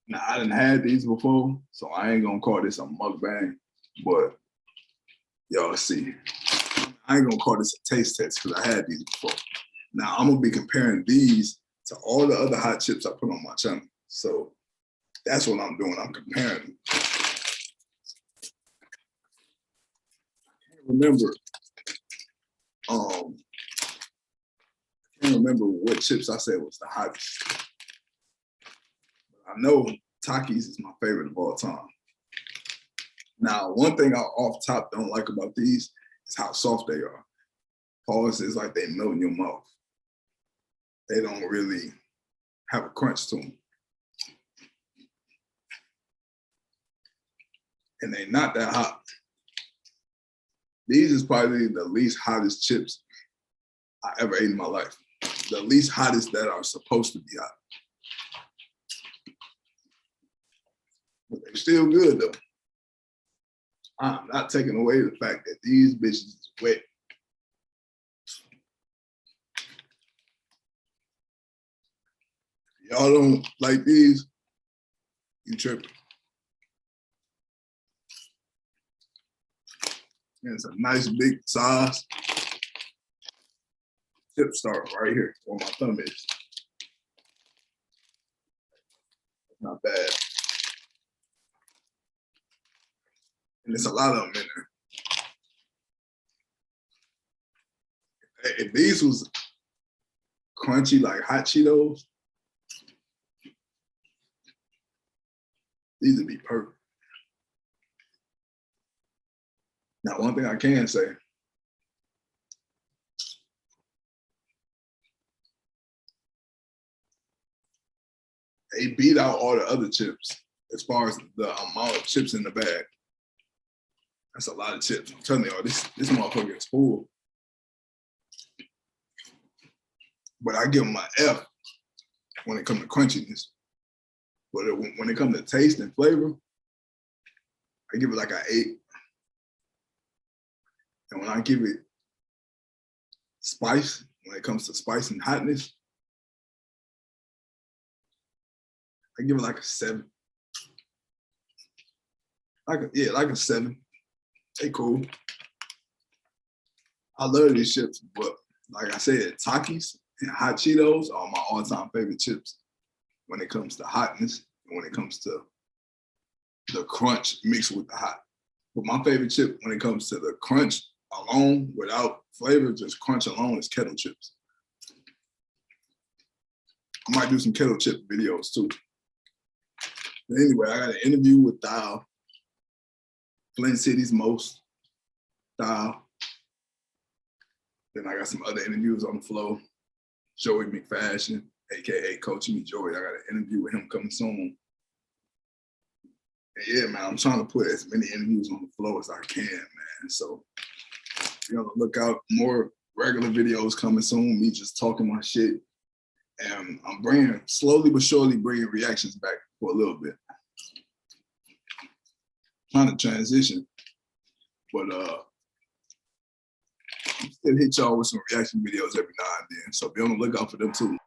Now, I didn't had these before, so I ain't gonna call this a mukbang, but y'all see. I ain't gonna call this a taste test because I had these before. Now, I'm gonna be comparing these to all the other hot chips I put on my channel. So that's what I'm doing. I'm comparing them. I can't remember. I can't remember what chips I said was the hottest. I know Takis is my favorite of all time. Now, one thing I off top don't like about these is how soft they are. Pause is like they melt in your mouth. They don't really have a crunch to them. And they're not that hot. These is probably the least hottest chips I ever ate in my life. The least hottest that are supposed to be hot. But they're still good though. I'm not taking away the fact that these bitches is wet. Y'all don't like these, you tripping. And it's a nice big size. Chip start right here where my thumb is. Not bad. And there's a lot of them in there. If these was crunchy like hot Cheetos, these would be perfect. Now, one thing I can say, they beat out all the other chips as far as the amount of chips in the bag. That's a lot of chips. I'm telling y'all, this motherfucker is full. But I give them an F when it comes to crunchiness. But when it comes to taste and flavor, I give it like an 8. And when I give it spice, when it comes to spice and hotness, I give it like a 7. Like a 7. They cool. I love these chips, but like I said, Takis and hot Cheetos are my all-time favorite chips when it comes to hotness and when it comes to the crunch mixed with the hot. But my favorite chip when it comes to the crunch alone, without flavor, just crunch alone, is kettle chips. I might do some kettle chip videos too. But anyway, I got an interview with Dial, Flint City's most, Dial. Then I got some other interviews on the flow. Joey McFashion, AKA Coaching Me Joey. I got an interview with him coming soon. And yeah, man, I'm trying to put as many interviews on the flow as I can, man. So be on the lookout. More regular videos coming soon. Me just talking my shit. And I'm slowly but surely bringing reactions back for a little bit. Trying to transition. But still hit y'all with some reaction videos every now and then. So be on the lookout for them too.